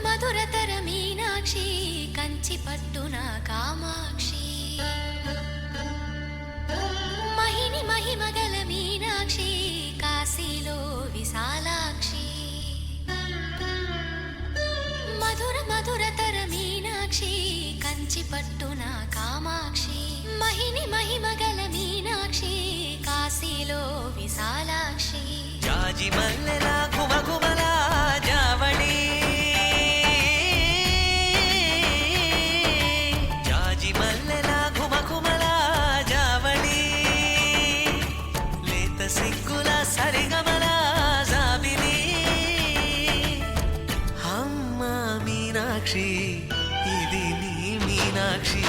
మధురతర మీనాక్షి కంచి పట్టున కామాక్షి మహిని మహిమగల మీనాక్షి కాశీలో విశాలాక్షి మధురతర మీనాక్షి కంచి పట్టున కామాక్షి మహిని మహిమగల మీనాక్షి కాశీలో విశాలాక్షి జాజి మల్లెల ఘుమఘుమల జావళి జాజి మల్లెల ఘుమఘుమల జావళి లేత సిగ్గుల సరిగమల జాబిలి అమ్మ మీనాక్షి ఇది నీ మీనాక్షి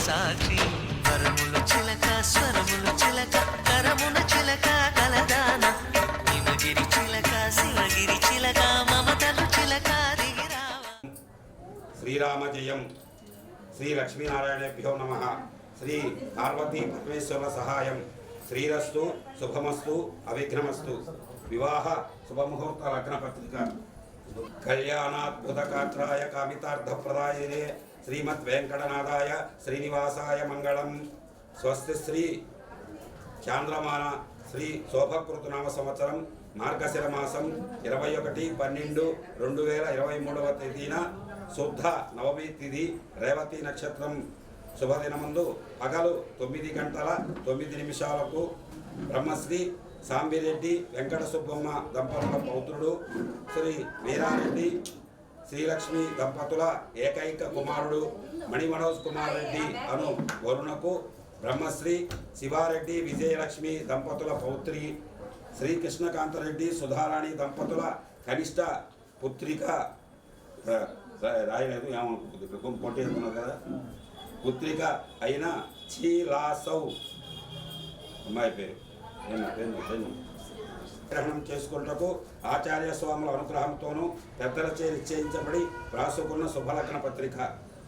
సాక్షి వరములు చిలక స్వరములు చిలక కరమున చిలక కలదాన హిమగిరి చిలక శివగిరి చిలక మమతలు చిలక దిగిరావ. శ్రీరామ జయం. శ్రీ లక్ష్మీనారాయణేభ్యో నమః. శ్రీ పార్వతీ పరమేశ్వర సహాయం. శ్రీరస్తు శుభమస్తు అవిఘ్నమస్తు. వివాహ శుభముహూర్త లగ్న పత్రిక. కళ్యాణాద్భుతగాత్రాయ కామితార్థప్రదాయనే శ్రీమద్ వెంకటనాథాయ శ్రీనివాసాయ మంగళం. స్వస్తి శ్రీ చాంద్రమాన శ్రీ శోభకృతనామ సంవత్సరం మార్గశిర మాసం 21/12/2023 తేదీన శుద్ధ నవమి తిథి రేవతి నక్షత్రం శుభదినమందు పగలు 9:09 బ్రహ్మశ్రీ సాంబిరెడ్డి వెంకట సుబ్బమ్మ దంపతుల పౌత్రుడు శ్రీ వీరారెడ్డి శ్రీలక్ష్మి దంపతుల ఏకైక కుమారుడు మణిమనోజ్ కుమార్ రెడ్డి అను వరుణకు బ్రహ్మశ్రీ శివారెడ్డి విజయలక్ష్మి దంపతుల పౌత్రి శ్రీకృష్ణకాంతరెడ్డి సుధారాణి దంపతుల కనిష్ట పుత్రిక రాయలేదు ఏమనుకుంటున్నారు కదా పుత్రిక అయిన చీలాసౌ అమ్మాయి పేరు గ్రహణం చేసుకుంటకు ఆచార్య స్వాముల అనుగ్రహంతోనూ పెద్దలచే నిశ్చయించబడి వ్రాసుకున్న శుభలగ్న పత్రిక.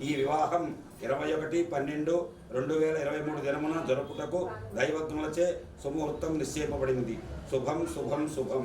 ఈ వివాహం 21/12/2023 దినమున జరుపుటకు దైవజ్ఞులచే సుముహూర్తం నిశ్చయింపబడింది. శుభం శుభం శుభం.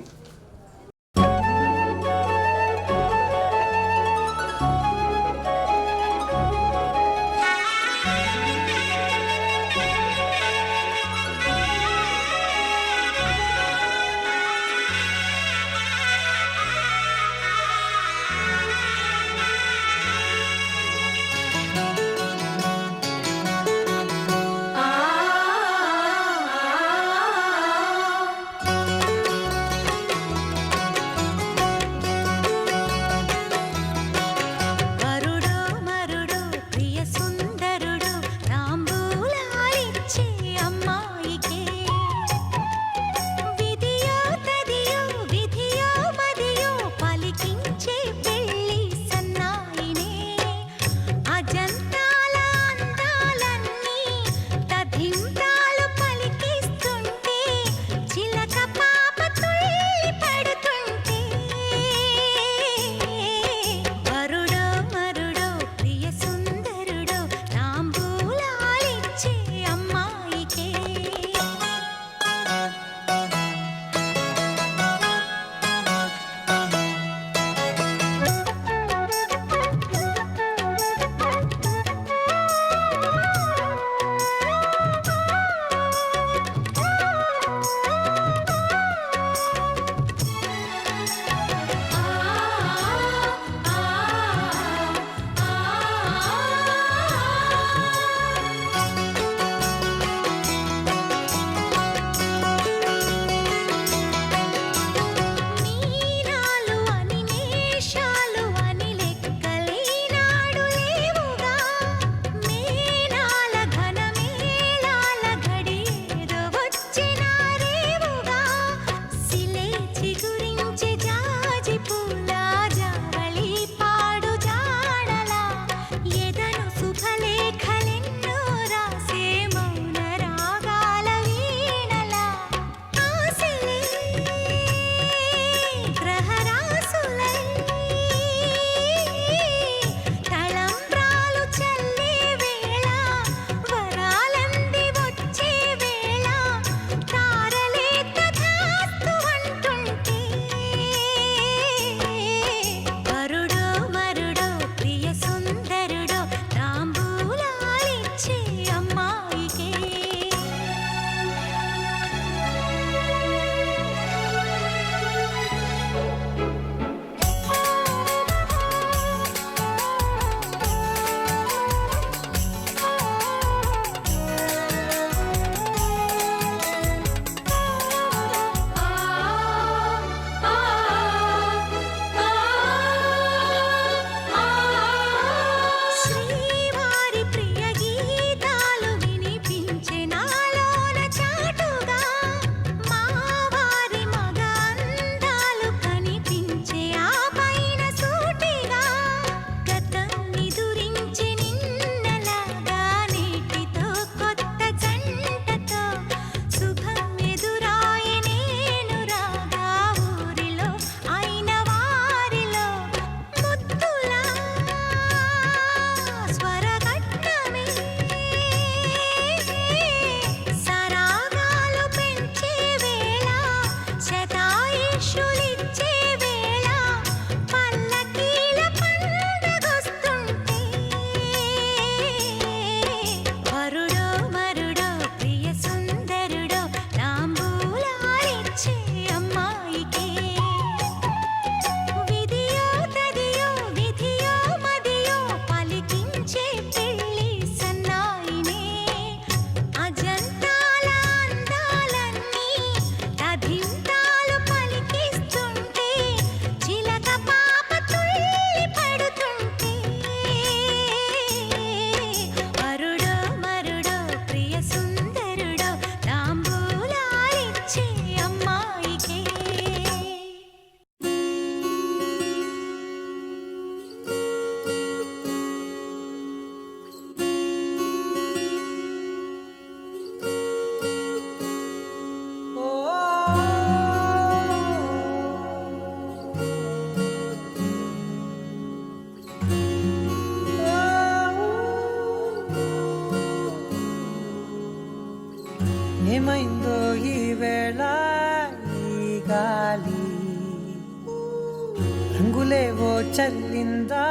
చినుకులేవో చల్లిందా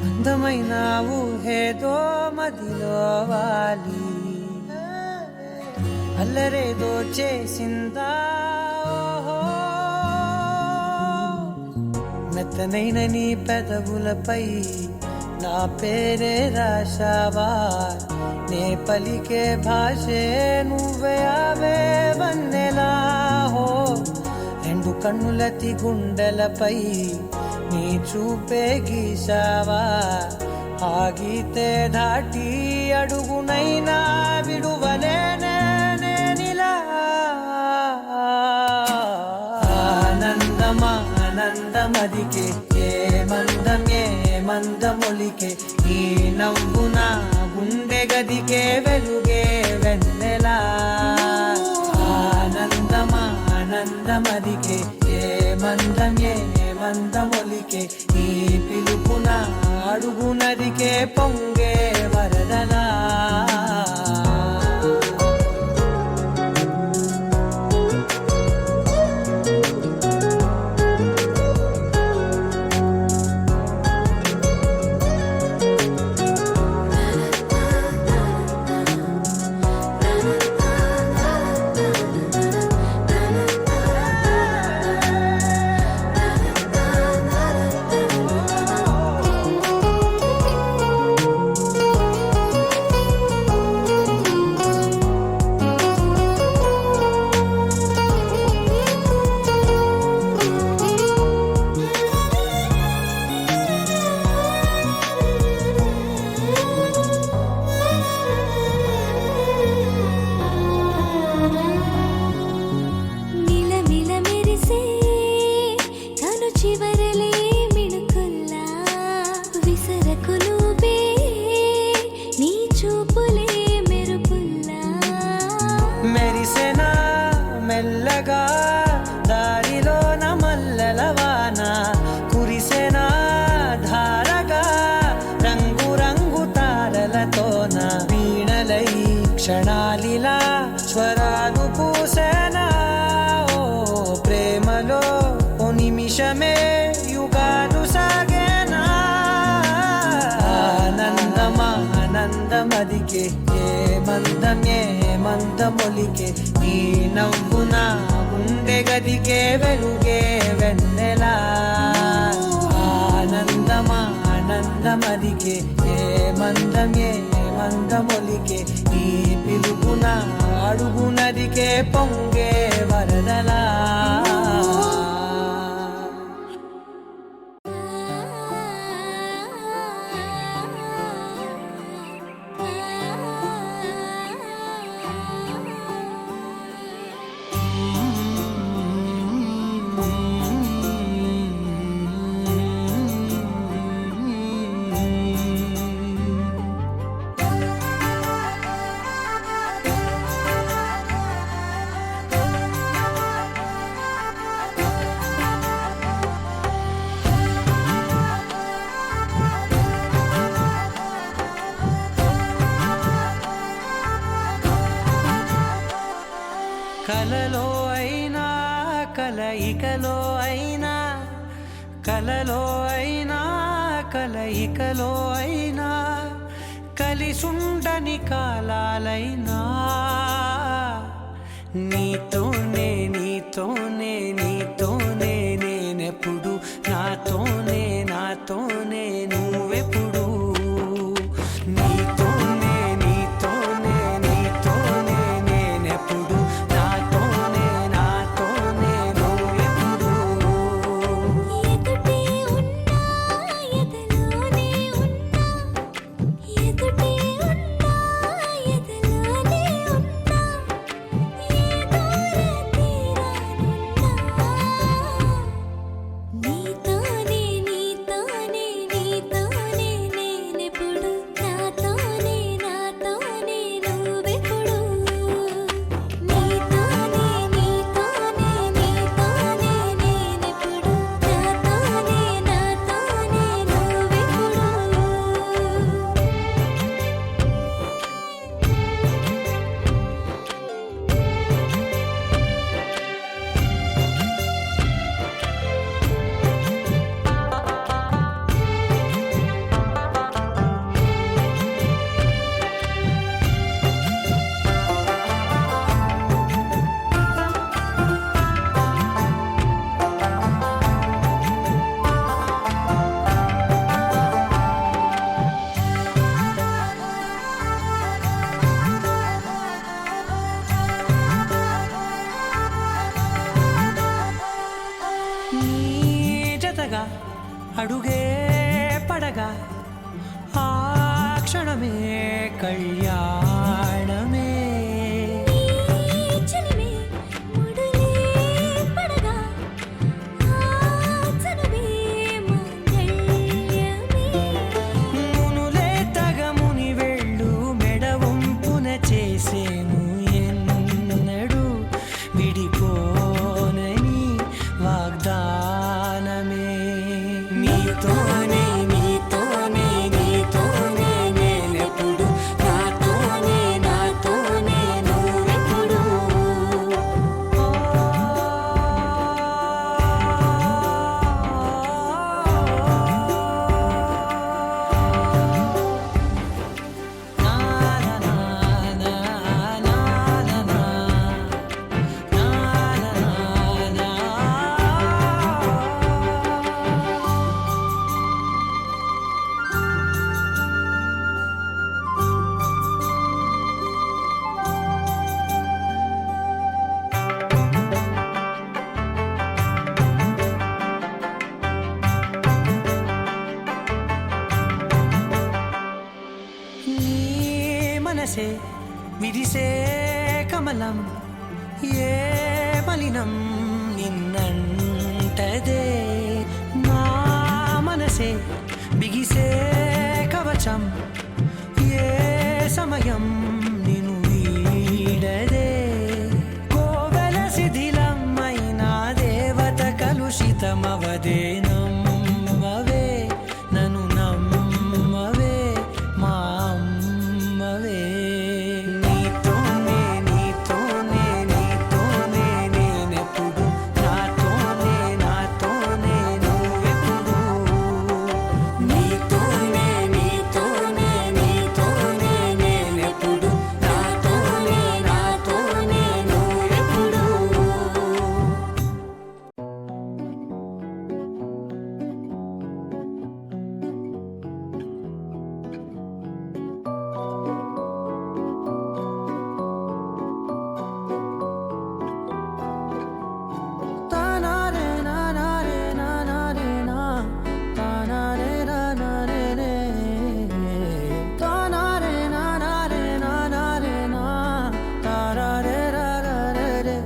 అందమైన ఊహేదో మదిలో వాలి అల్లరేదో చేసిందా మెత్తనైన నీ పెదవులపై నా పేరే రాశావా నే పలికే భాషే నువ్వే ఆవే వన్నెలా హో రెండు కన్నులతి గుండెలపై నీ చూపే గీశావా ఆగితే దాటి అడుగునైనా విడువలేనే నేనిలా ఆనందమా ఆనందమదికే ఏ మందమొలికే ఈ నవ్వున గుండె గదికే వెలుగే వెన్నెలా ఆనందమా ఆనందమదికే ఏ మందమొలికే ఈ పిలుపున అడుగునదికే పొంగే వరదలా మెరిసెనా మెల్లగా దారిలోన మల్లెలవాన కురిసెనా ధారగా రంగు రంగు తారలతోన వీణలై క్షణాలిలా స్వరాలు పూసేనా ఓ ప్రేమలో ఓ నిమిషమే యుగాలు సాగేనా ఆనందమా ఆనందమదికే ఏ మందమొలికే నీ నవ్వున గుండె గదికే వెలుగే వెన్నెలా ఆనందమా ఆనందమదికే ఏ మందమొలికే నీ పిలుపున అడుగునదికే పొంగే వరదలా కలలో అయినా కలయికలో అయినా కలలో అయినా కలయికలో అయినా కలిసుండని కాలాలైనా నీతోనే నీతోనే నీతోనే నేనెప్పుడు నాతోనే నాతోనే నువ్వెప్పుడు నీతోనే నీతోనే నీతోనే నేనెప్పుడు నాతోనే నాతోనే నువ్వెప్పుడు ఎదుటే ఉన్నా ఎదలోనే ఉన్నా ఎదుటే ఉన్నా ఎదలోనే ఉన్నా ఏ దూర తీరానున్నా అడుగే పడగా ఆ క్షణమే కళ్యాణమే. చెలిమే ముడులే పడగా ఆచనమే మంగళ్యమే. మునులే తగముని వెళ్ళు మెడవంపున చేసేను ఎన్నడు విడిపోనని వాగ్దానమే. నీతోనే నీతోనే నీతోనే నేనెప్పుడు, నాతోనే నాతోనే నువ్వెప్పుడు. నా నా నా నా నా నా నా. నీ మనసే విరిసే కమలం ఏ మలినం నిన్నంటదే. నా మనసే బిగిసే కవచం ఏ సమయం నిన్ను వీడదే. కోవెల శిథిలమైన దేవత కలుషితమవదే. నమ్మవే నన్ను నమ్మవే మా అమ్మవే. నీతోనే నీతోనే నీతోనే నేనెప్పుడు, నాతోనే నాతోనే నువ్వెప్పుడు. నీతోనే నీతోనే నీతోనే నేనెప్పుడు, నాతోనే నాతోనే నువ్వెప్పుడు. తానారే నానారే నానారే నా, తానారే నానారే రే. తానారే నానారే నానారే నా, తారారే రారారే రే.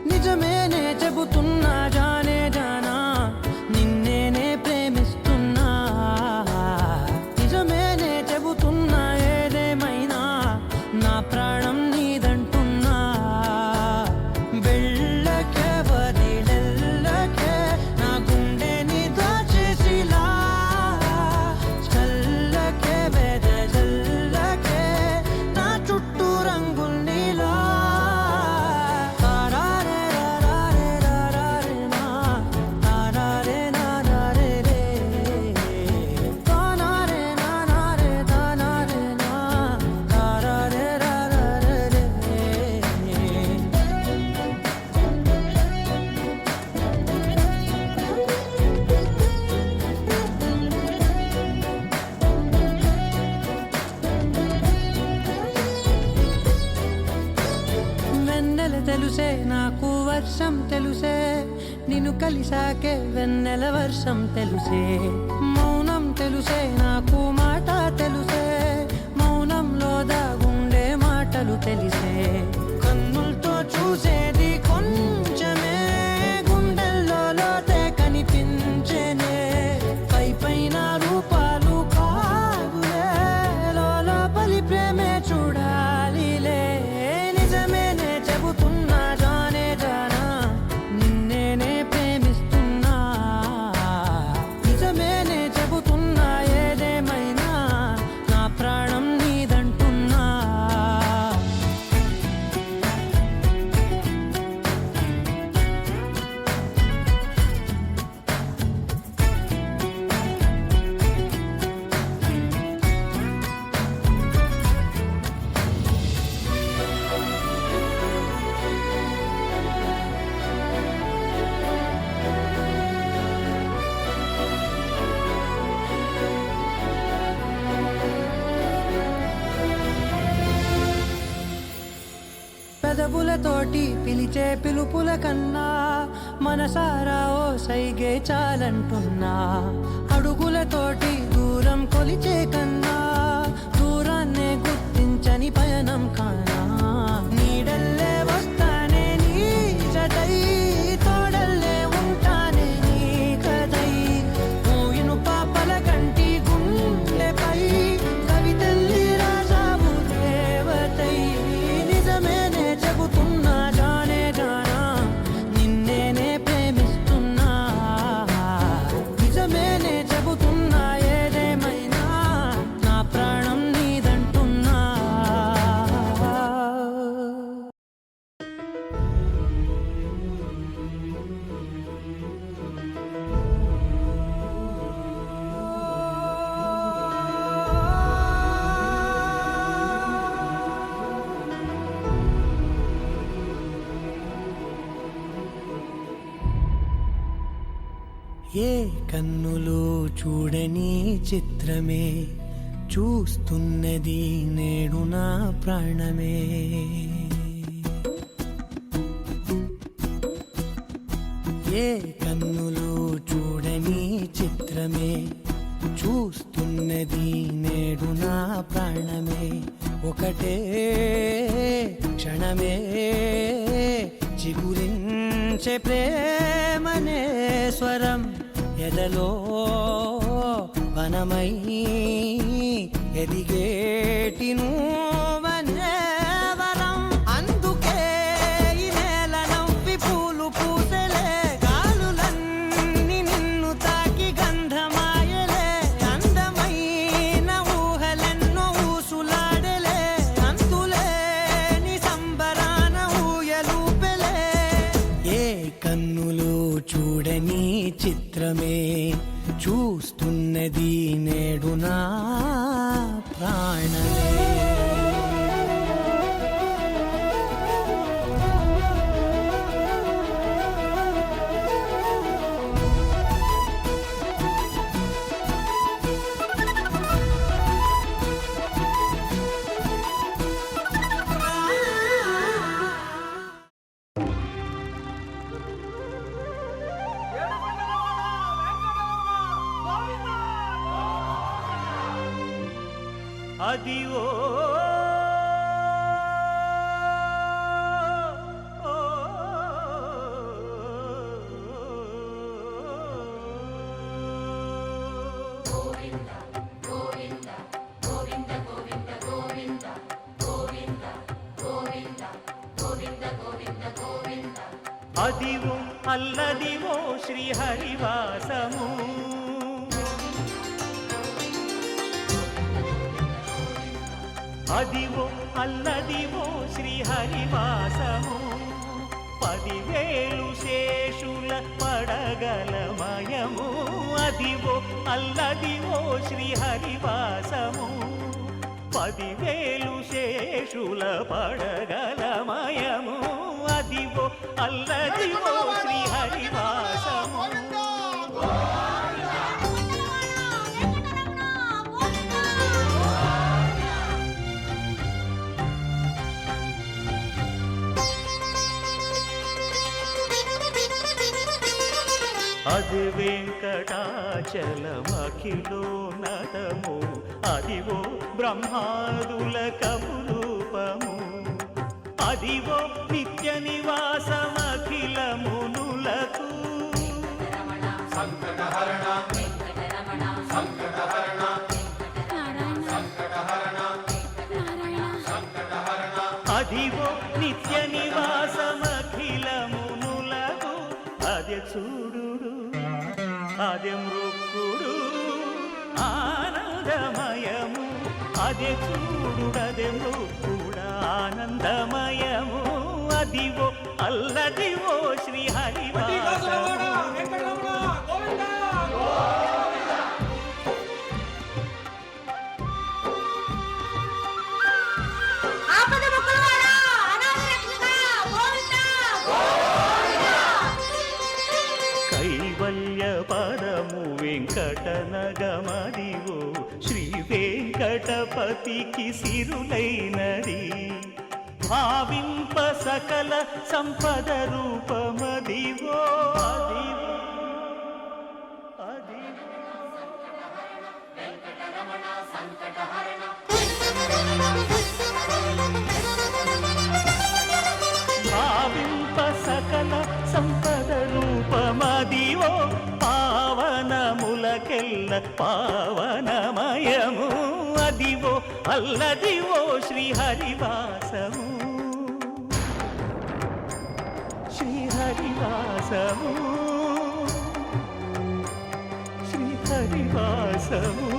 నిజమేనే చెబుతున్నా జానే జానా, నిన్నేనే ప్రేమిస్తున్నా. నిజమేనే చెబుతున్నా ఏదేమైనా నా ప్రాణం నీదంటున్నా. వెళ్ళకే వదిలెళ్ళకే నా గుండెని దాచేసిలా. చల్లకే వెదజల్లకే నా చుట్టూ రంగుల్నిలా. తారారే రారారే రారారే నా, తారారే నానారే రే. తానారే నానారే తానారే నా, తారారే రారారే రే. వెన్నెల తెలుసే నాకు వర్షం తెలుసే, నిన్ను కలిసాకే వెన్నెల వర్షం తెలుసే. మౌనం తెలుసే నాకు మాట తెలుసే, మౌనంలో దాగుండే మాటలు తెలిసే. కన్నులతో చూసేది కొంచెమే, గుండెల్లో లోతే కనిపించేనే. పై పైన రూపాలు కాదులే, లోపలి ప్రేమే చూడాలిలే. నిజమేనే చెబుతున్నా జానే జానా, నిన్నేనే ప్రేమిస్తున్నా. నిజమేనే చెబుతున్నా ఏదేమైనా పెదవులతోటి పిలిచే పిలుపుల కన్నా మనసారా ఓ సైగే చాలంటున్నా. అడుగులతోటి దూరం కొలిచే కన్నా దూరాన్నే గుర్తించని పయనం కానా. నీడల్లే వస్తానే నీ జతై, తోడల్లే ఉంటానే నీ కదై. మూయిను పాపల కంటి గుండెపై కవితల్లి రాజావు దేవతై. నిజమేనే చెబుతున్నా జానే జానా, నిన్నేనే ప్రేమిస్తున్నా. నిజమేనే చెబుతున్నా ఏదేమైనా నా ప్రాణం నీదంటున్నా. ఏ కన్నులు చూడని చిత్రమే చూస్తున్నది నేడు నా ప్రాణమే. ఏ కన్నులు చూడని చిత్రమే చూస్తున్నది నేడు నా ప్రాణమే. ఒకటే క్షణమే చిగురించే ప్రేమనే స్వరం ఎదలో వనమై ఎదిగేటి నువ్వనే వరం. అందుకే ఈ నేల నవ్వి పూలు పూసెలే, గాలులన్నీ నిన్ను తాకి గంధమాయలే. అందమైన ఊహలెన్నో ఊసులాడలే, అంతులేని సంబరాన ఊయలూపెలే. ఏ కన్నులు చూడని చిత్రమే చూస్తున్నది నేడు నా ప్రాణమే. అదివో అదివో అల్లదివో శ్రీహరివాసము. అదివో అల్లదివో శ్రీహరివాసము. 10,000 శేషుల పడగలమయము. అదివో అల్లదివో శ్రీహరివాసము. 10,000 శేషుల పడగలమయము. అదివో అల్లదివో శ్రీహరివాసము. అది వెంకటాచలమఖిలో నటము. అదివో బ్రహ్మాదుల కపురూపము. అదివో నిత్య నివాసమఖిల మునులకు. అదివో నిత్య నివాసమఖిల మునులకు. అదే చూడు అదే మృక్కుడు ఆనందమయము. అదే చూడు అదే మృక్కుడు ఆనందమయము. అదివో అల్లదివో శ్రీహరివాసము. కైవల్య పదము వెంకటనగమదివో శ్రీ వెంకటపతికి సిరులైనది. భావింప సకల సంపద రూపమదివో అదివో అదివో భావింప సకల సంపద రూపమదివో పావనములకెల్ల పావనమయము అదివో అల్లదివో శ్రీహరివాసము శ్రీహరివాసము శ్రీహరివాసము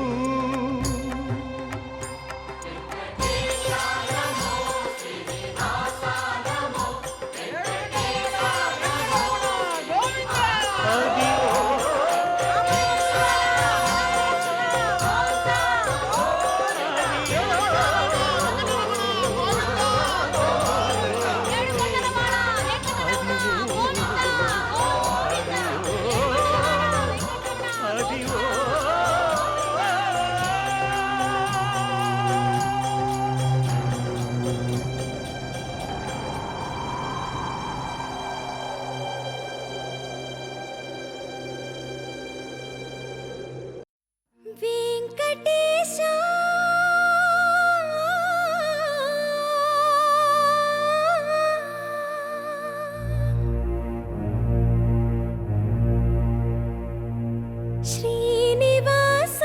వెంకటేశ శ్రీనివాస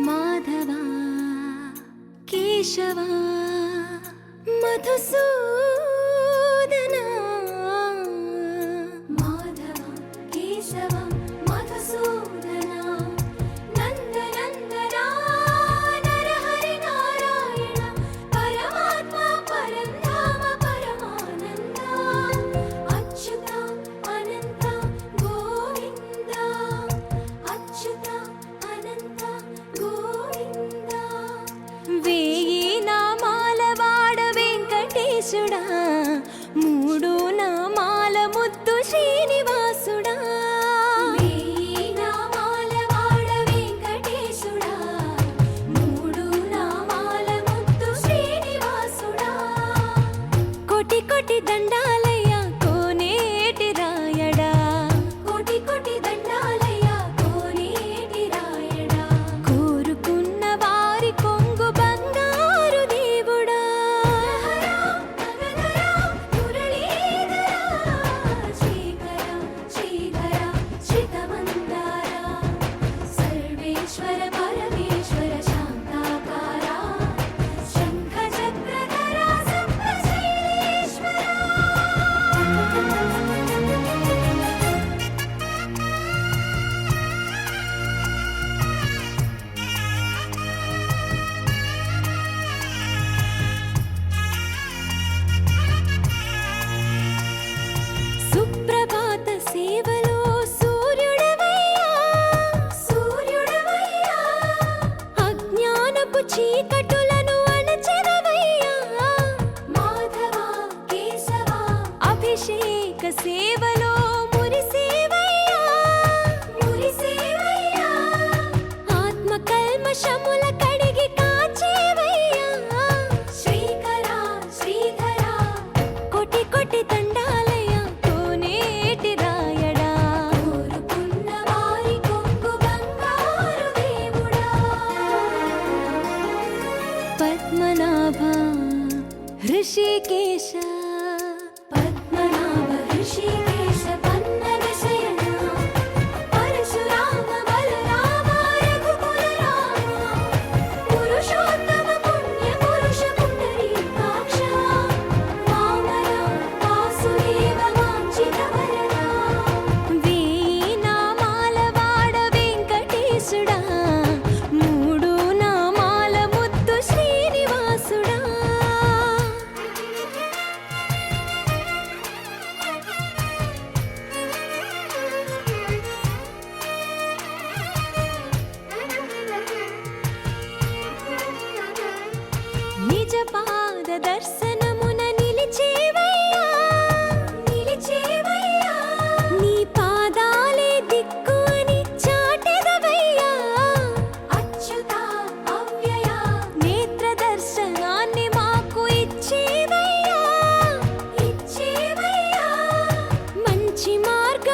మాధవ కేశవ మధుసూదన మాధవ కేశవ మధుసూదన నందనందన నరహరి నారాయణ పరమాత్మ పరంధామ పరమానంద అచ్యుత అనంత గోవింద అచ్యుత అనంత గోవింద వేయి నామాల వాడ వెంకటేశ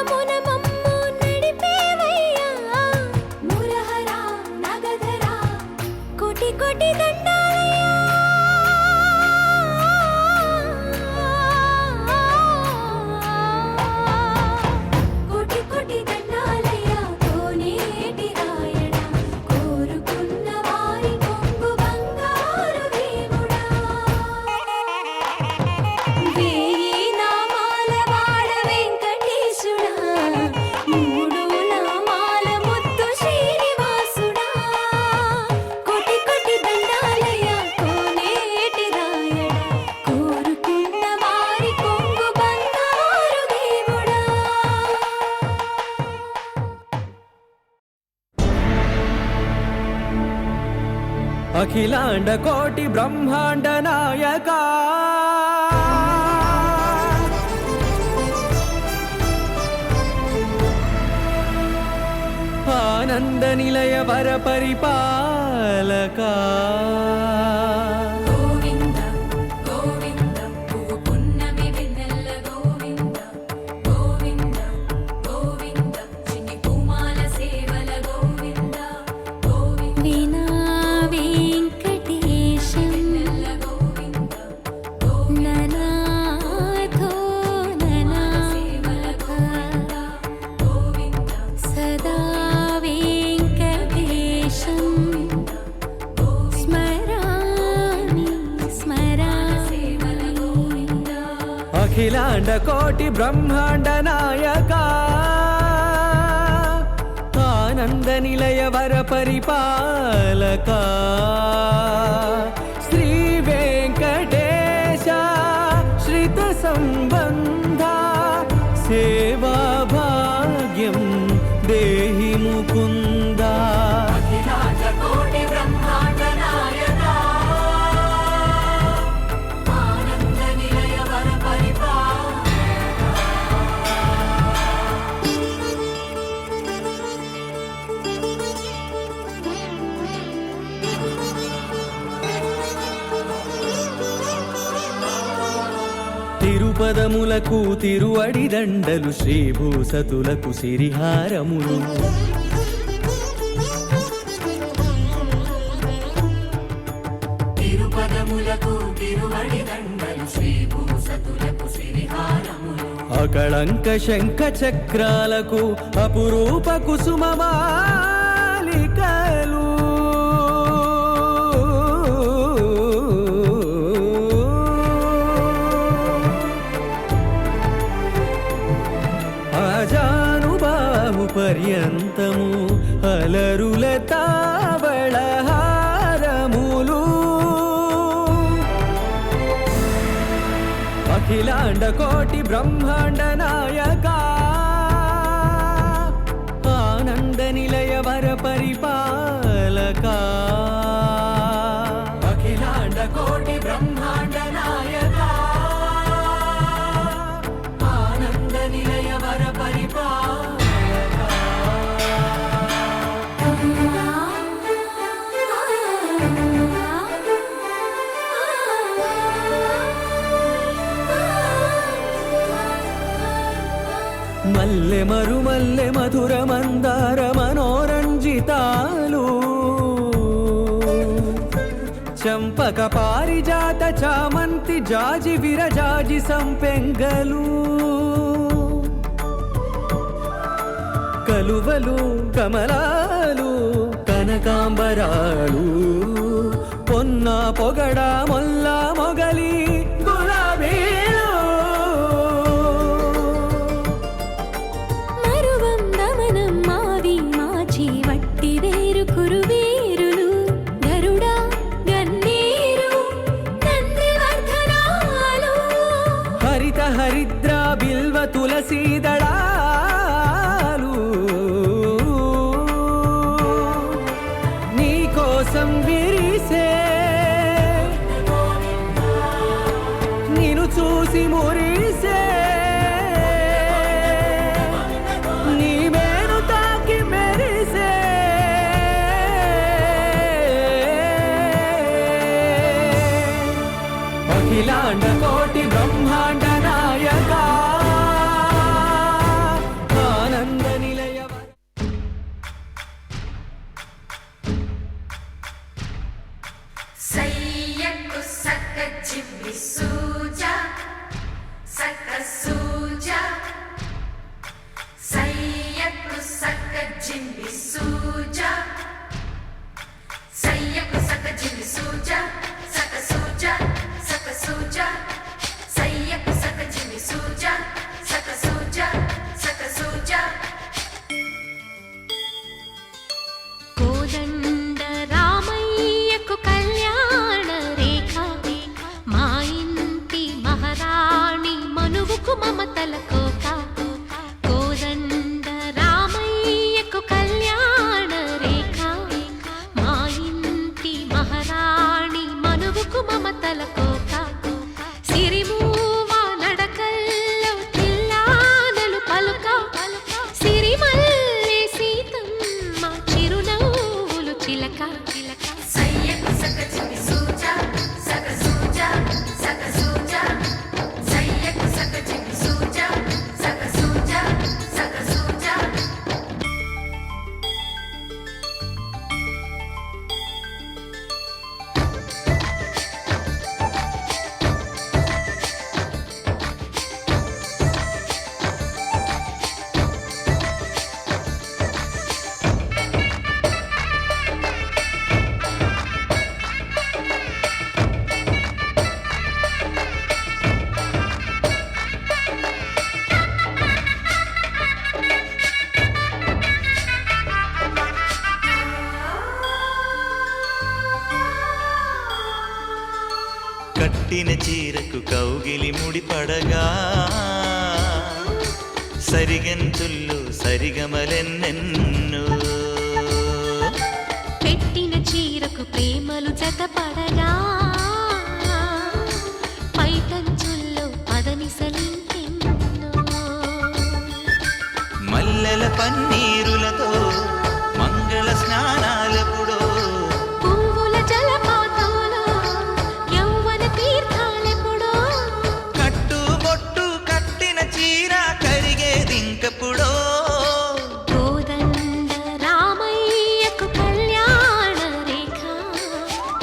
మార్గమున మమ్ము నడిపేవయ్యా మురహరా నగధరా కోటి కోటి దండాలయ్యా కోటి కోటి దండాలయ్యా కోనేటి రాయణ కోరుకున్న వారి కొంగు బంగారు దేవుడా వేయి నామాల వాడ వెంకటేశుడా మూడు నామాల ముత్తు శ్రీనివాసుడా కోటి కోటి దండాలయ్యా కోనేటి రాయణ కోరుకున్న వారి కొంగు బంగారు దేవుడా అఖిలాండ కోటి బ్రహ్మాండ నాయక ఆనంద నిలయ వర పరిపాలక గోవింద గోవింద పువ్వు పున్నమి వెన్నెల గోవింద గోవింద గోవింద చిన్ని పూమాల సేవల గోవింద గోవింద వీణా వెంకటేశం వెన్నెల గోవింద ననాథో ననా సేవల గోవింద గోవింద సదా వెంకటేశం స్మరామి స్మరామి సేవల గోవింద అఖిలాండ కోటి బ్రహ్మాండ నాయక ఆనంద నిలయ వర పరిపాలక శ్రీ వెంకటేశ శ్రిత సంబంధ సేవా భాగ్యం దేహి ముకుంద అఖిలాండ కోటి బ్రహ్మాండ నాయక ఆనంద నిలయ వర తిరుపదములకు తిరువడి దండలు శ్రీభూసతులకు సిరిహారములు తిరుపదములకు తిరువడి దండలు శ్రీభూసతులకు సిరిహారములు అకళంక శంఖ చక్రాలకు అపురూప కుసుమమాలికలు ఆజానుబాహు పర్యంతము అలరుల తావళహారములు అఖిలాండ కోటి బ్రహ్మాండ నాయక ఆనంద నిలయ వర పరిపాలక అఖిలాండ కోటి బ్రహ్మాండ నాయక ఆనంద నిలయ వర పరిపాలక మల్లె మరుమల్లె మధుర మందార మనోరంజితాలు చంపక పారిజాత చామంతి జాజి విరజాజి సంపెంగలు కలువలు కమలాలు కనకాంబరాలు పొన్న పొగడ మొల్ల మొగలి గులాబీలు మరువం దమనం మావి మాచి వట్టి వేరు కురువేరులు గరుడా గన్నేరు నందివర్ధనాలు హరిత హరిద్ర బిల్వ తులసీ దళాలు నీ కోసం విరిసే జిమ్మి సూజా సయ్యకు సక జిమ్మి సూజా సక సూజా సక సూజా సయ్యకు సక జిమ్మి సూజా సక సూజా సక సూజా కోదండ రామయ్యకు కళ్యాణ రేఖ మా ఇంటి మహారాణి మనువుకు మమతల కోక కోదండ రామయ్యకు కళ్యాణ రేఖ మా ఇంటి మహారాణి మనువుకు మమతల కోక సిరిమూవ నడకల్లో తిల్లానలు పలుక సిరిమల్లె సీతమ్మ చిరునవ్వులు చిలక సయ్యకు సక జిమ్మి సూజా సక సూజా సక సూజా సయ్యకు సక జిమ్మి సూజా సక సూజా సక సూజా కట్టిన చీరకు కౌగిలి ముడిపడగా సరిగంతుల్లో సరిగమలెన్నెన్నో పెట్టిన చీరకు ప్రేమలు జతపడగా పైటంచుల్లో పదనిసలింకెన్నో మల్లెల పన్నీరులతో మంగళ స్నానాలెప్పుడో పువ్వుల జలపాతంలో యౌవన తీర్థాలెప్పుడో కట్టుబొట్టు కట్టిన చీర కరిగేదింకప్పుడో కోదండ రామయ్యకు కళ్యాణ రేఖ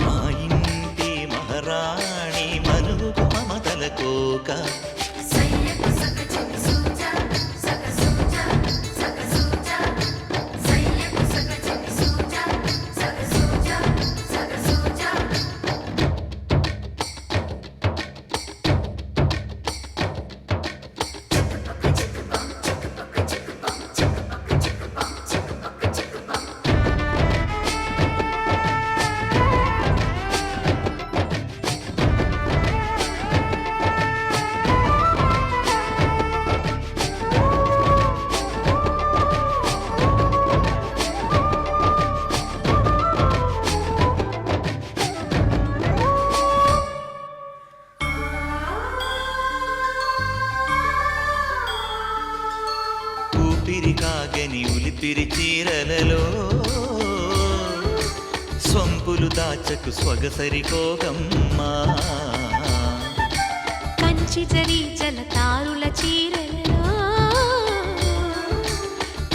మా ఇంటి మహారాణి మనువుకు మమతల కోక సయ్యకు సక జిమ్మి సూజా సక సూజా సక సూజా సయ్యకు సక జిమ్మి సూజా సక సూజా సక సూజా ఊపిరి కాగని ఉలిపిరి చీరలలో సొంపులు దాచకు స్వగసరి కోగమ్మా కంచి జరి జలతారుల చీరలలో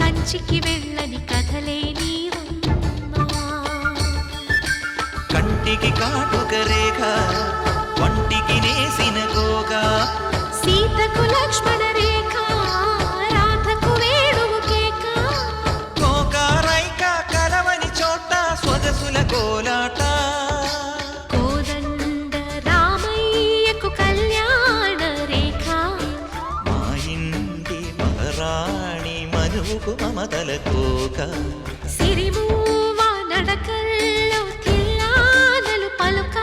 కంచికి వెళ్ళని కథలే నీవమ్మా కంటికి కాటుక రేఖ వంటికి నేసిన గోగా సీతకు లక్ష్మణ రేఖ రాధకు వేణువు కేక కోకారైక కలవని చోట స్వగసుల కోలాట కోదండ రామయ్యకు కళ్యాణ రేఖ మా ఇంటి మహారాణి మనువుకు మమతల కోక సిరిమూవ నడకల్లో తిల్లానలు పలుక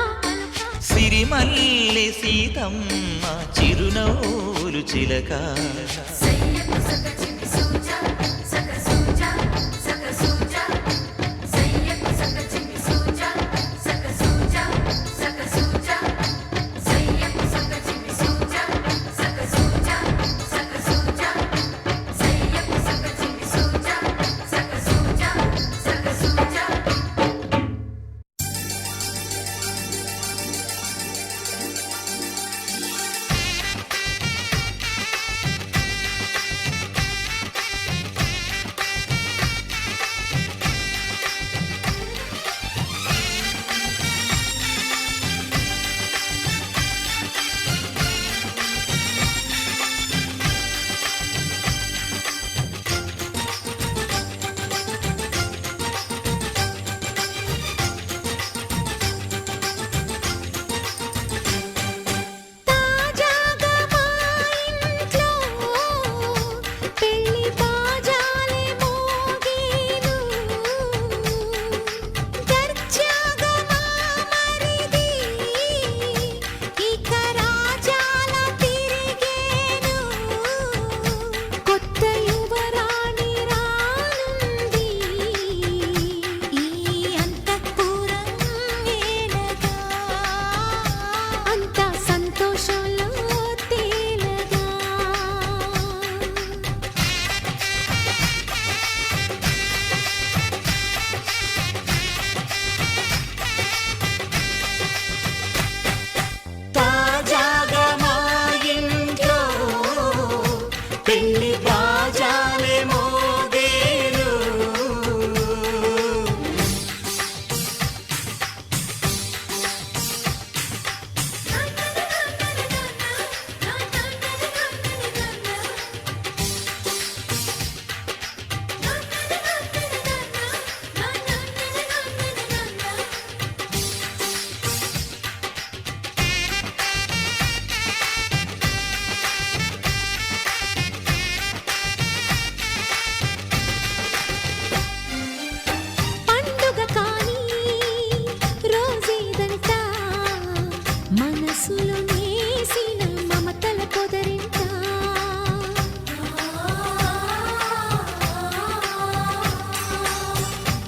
సిరిమల్లె సీతమ్మ చిరునవ్వులు చిలక సయ్యకు సక జిమ్మి సూజా సక సూజా సక సూజా సయ్యకు సక జిమ్మి సూజా సక సూజా సక సూజా సయ్యకు సక జిమ్మి సూజా సక సూజా సక సూజా సయ్యకు సక జిమ్మి సూజా సక సూజా సక సూజా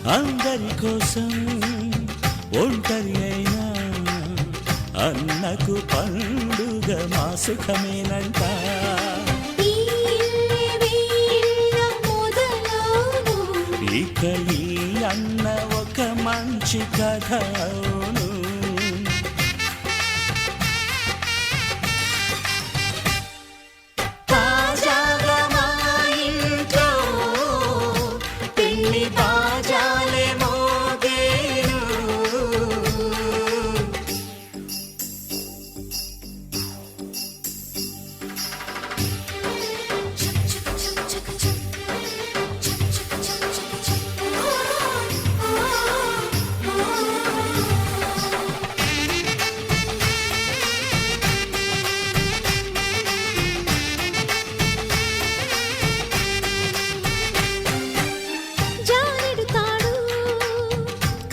అందరి కోసం ఒంటరి అయినా అన్నకు పండుగ మా సుఖమేనంట. ఇక ఈ అన్న ఒక మంచి కథ అవును. తాజాగా మా ఇంట్లో పెళ్లి బాజాలే మోగేను. జానెడు తాడు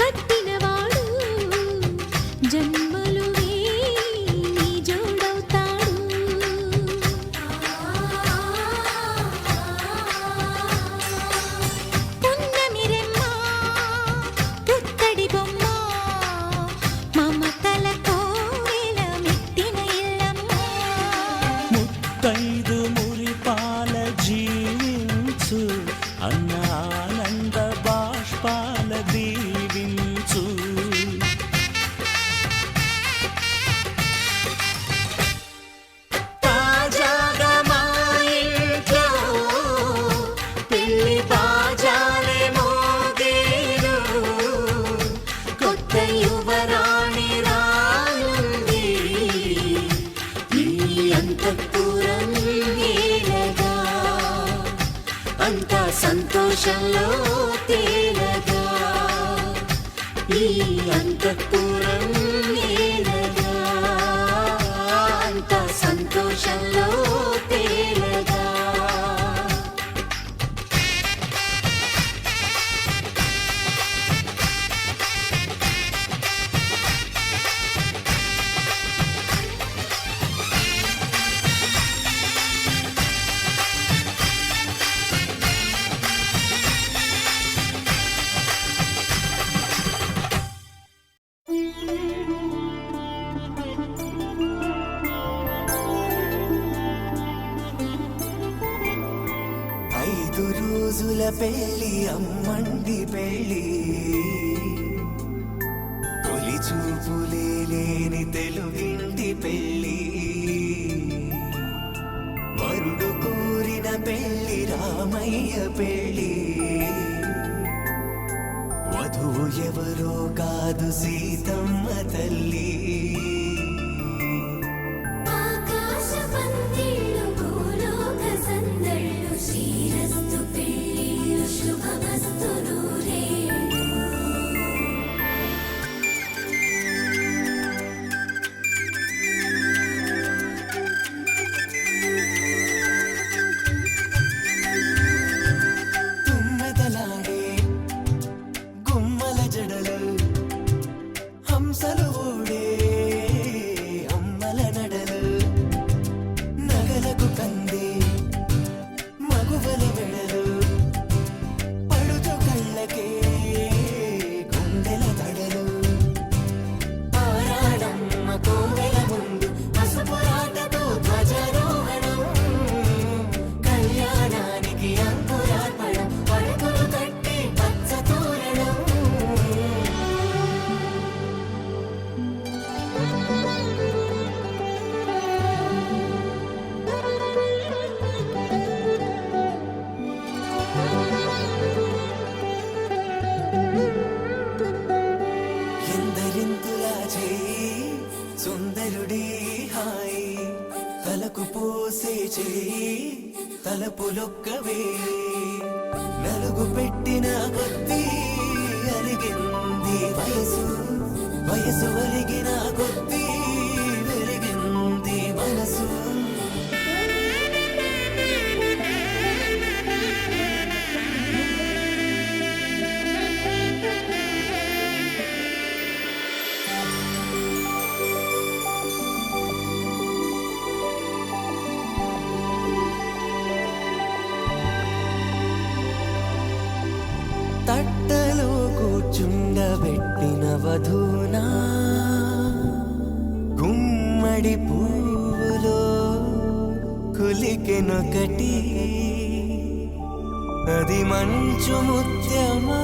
కట్టినవాడు జన్మలు నీ జోడవుతాడు. పున్నమిరెమ్మ పుత్తడి బొమ్మ మమతల కోవెల మెట్టిన ఇల్లమ్మ. ముత్తైదు మురిపాల జీవించు అన్న ఆనంద బాష్పాల దీవించు. తాజాగా మా ఇంట్లో పెళ్లి బాజాలే మోగేను. కొత్త యువరాణి రానుంది ఈ అంతఃపురం ఏలగా. అంతా సంతోషంలో తేలగా ఈ అంతఃపురం ఏలగా. అంతా సంతోషంలో తేలగా. ఐదు రోజుల పెళ్లి అమ్మండి పెళ్లి తొలి చూపులే లేని తెలుగింటి పెళ్లి వరుడు కోరిన పెళ్లి రామయ్య పెళ్లి వధువు ఎవరో కాదు సీతమ్మ తల్లి ఆకాశ పందిళ్ళు భూలోక సందళ్ళు శ్రీరస్తు పెళ్ళిళ్ళు శుభమస్తు నూరేళ్ళు. తుమ్మెదలాడే గుమ్మల జడలు హంసలు ఊడే అమ్మల నడలు నగలకు కంది మగువల వెడలు పడుచు కళ్ళకే గుండెల తడలు ఆరాడమ్మ కోవెల ముందు పసుపురాటతో ధ్వజారోహణం కళ్యాణానికి అంకురార్పణం పడకలు కట్టి పచ్చ తోరణం. ఎందరింతులా చేయి సుందరుడి హాయి తలకు పోసే చేయి తలపులొక్కవే నలుగు పెట్టిన కొద్దీ అలిగింది వయసు వయసు ఒలిగిన కొద్దీ వెలిగింది మనసు. తట్టలో నవవధూనా గుమ్మడి పువ్వులో కులికెనొకటి అది మంచు ముత్యమా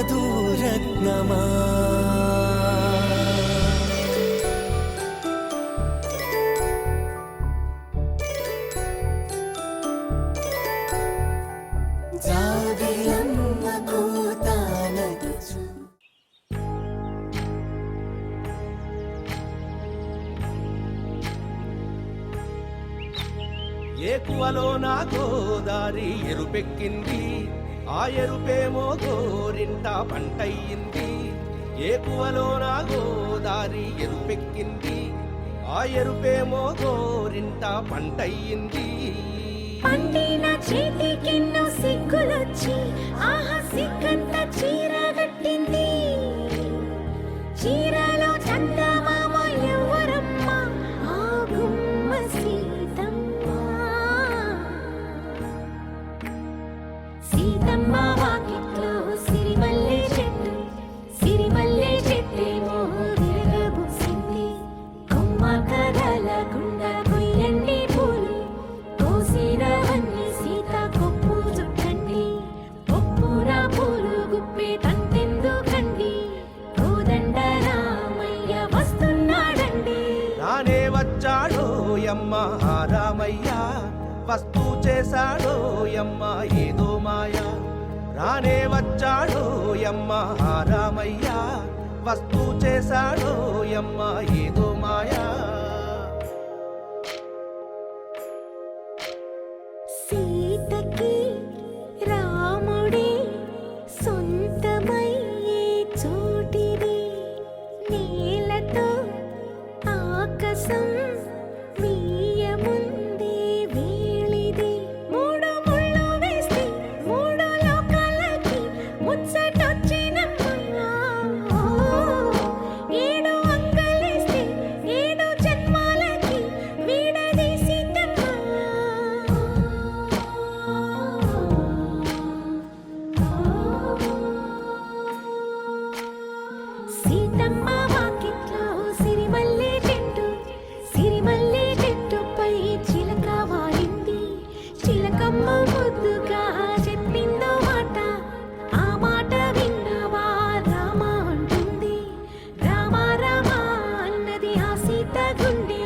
మానవధూరత్నమా జాబిలమ్మ కూతానదు ఏకువలో నా గోదారి ఎరుపెక్కింది ఆ ఎరుపేమో గోరింట పంటయ్యింది ఏకువలో నా గోదారి ఎరుపెక్కింది ఆ ఎరుపేమో గోరింట పంటయ్యింది పండిన చేతికెన్నో సిగ్గులొచ్చి ఆహా సిగ్గంత చీర కట్టింది చీరలో చందమామ ఎవరమ్మ ఆ గుమ్మ సీతమ్మ సీతమ్మ వాకిట్లో సిరిమల్లె చెట్టేమో విరగబూసింది కొమ్మ కదలకుండా కొయ్యండి పూలు కోసినవన్నీ సీత కొప్పు చుట్టండి ఒప్పురా పూలు గుప్పే తంతెందుకండి కోదండ రామయ్య వస్తున్నాడండి రానే వచ్చాడో యమ్మ ఆ రామయ్య వస్తూ చేశాడో యమ్మ ఏదో మాయా రానే వచ్చాడో యమ్మ ఆ రామయ్య వస్తూ చేశాడో యమ్మ ఏదో మాయా సీతకి రాముడే సొంతమయ్యే చోటిది నేలతో ఆకాశం వీయముందే వేళిది మూడు ముళ్ళు వేస్తే మూడు లోకాలకి ముచ్చటొచ్చినమ్మా ఏడు అంగలేస్తే ఏడు జన్మాలకి సీతమ్మ వాకిట్లో సిరిమల్లె చెట్టుపై చిలక వాలింది చిలకమ్మ ముద్దుగా చెప్పిందో మాట ఆ మాట విన్నవా రామ అంటుంది రామ రామ అన్నది ఆ సీత గుండె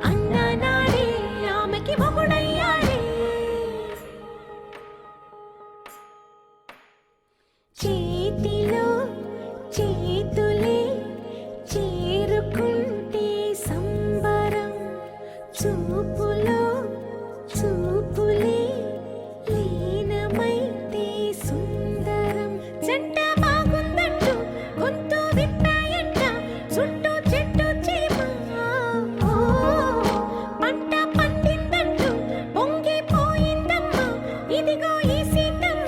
అన్న నాడే ఆమెకి మొగుడయ్యాడే చేతిలో చేతులే చేరుకుంటే సంబరం చూపులో చూపులే లీనమైతే సుందరం జంట బాగుందంటూ గొంతు విప్పాయంట చుట్టూ చెట్టు చీమ పంట పండిందంటూ పొంగిపోయిందమ్మా ఇదిగో ఈ సీతమ్మ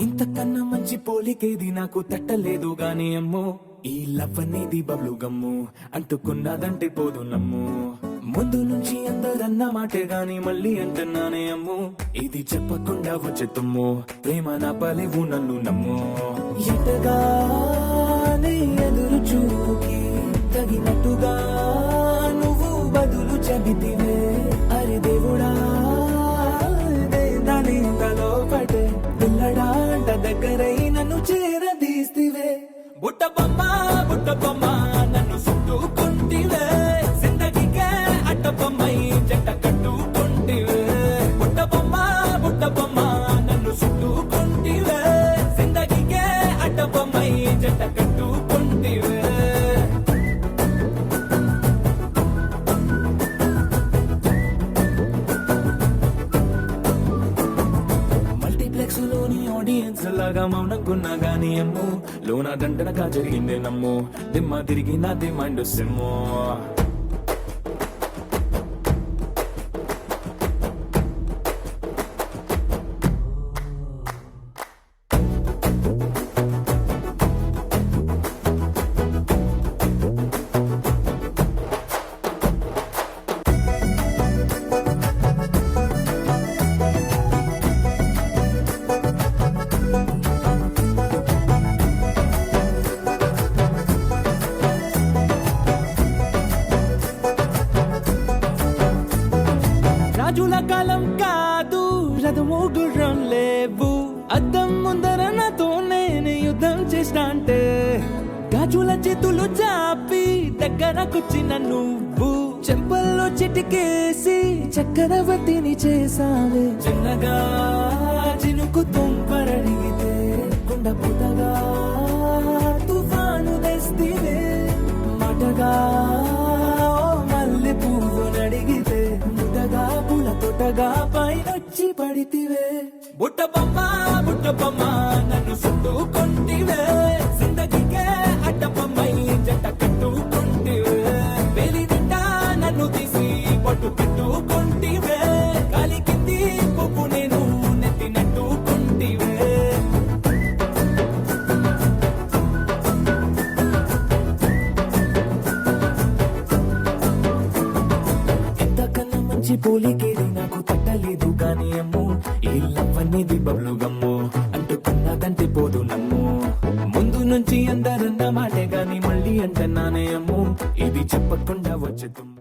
ఇంతకన్నా మంచి పోలికేది నాకు తట్టలేదు గాని అమ్మో ఈ లవ్ అనేది బబ్లు గమ్ము అంటుకున్నదంటే పోదు నమ్ము ముందు నుంచి అందరన్న మాటే గాని మళ్ళీ అంటున్నానే అమ్ము ఇది చెప్పకుండా వచ్చే తుమ్ము ప్రేమ నా పలేవు నన్ను నమ్ము ఎటగానే ఎదురు చూకి తగినట్టుగా నువ్వు బదులు చెబితివే అరే దేవుడా దాని తలో పటే పిల్లడాంట దగ్గరై నన్ను చేరదీస్తివే బుట్ట బొమ్మ నన్ను చుట్టుకుంటివే జిందగీకే అట్ట బొమ్మై జంట కట్టుకుంటివే బుట్ట బొమ్మ దాకా మౌనంకున్నా గానీ అమ్ము లోన దండనగా జరిగింది నమ్ము దిమ్మ తిరిగి నాది మైండ్ సిమ్ము రాజుల కాలం కాదు రథము గుర్రం లేవు అద్దం ముందర నాతో నేను యుద్ధం చేస్తా అంటే గాజుల చేతులు చాపి దగ్గరకొచ్చిన నువ్వు చెంపల్లో చిటికేసి చక్రవర్తిని చేసావే చిన్నగా చినుకు తుంపరడిగితే కుండ పుటగా తుఫాను తెస్తివే మాటగా మల్లె పువ్వు నడిగితే ముటగా పుల తొటగా పైనొచ్చి పడితివే బుట్ట బొమ్మ నన్ను చుట్టుకొంటివే జిందగీకే అడ్డబొమ్మై జంట కట్టుకొంటివే వేలి నిండా నన్ను తీసి పట్టు పెట్టుకొంటివే కాలి కింది పువ్వు నేను నెత్తినట్టుకొంటివే ఎంతకన్నా మంచి పోలికేది నాకు తట్టలేదు కానీ అమ్ము ఈ లవ్ అనేది బబ్లు గమ్ము అంటుకున్నదంటే పోదు నమ్ము ముందు నుంచి అందరన్న మాటే గాని మళ్ళీ అంటున్నానే అమ్ము ఇది చెప్పకుండా వచ్చే తుమ్ము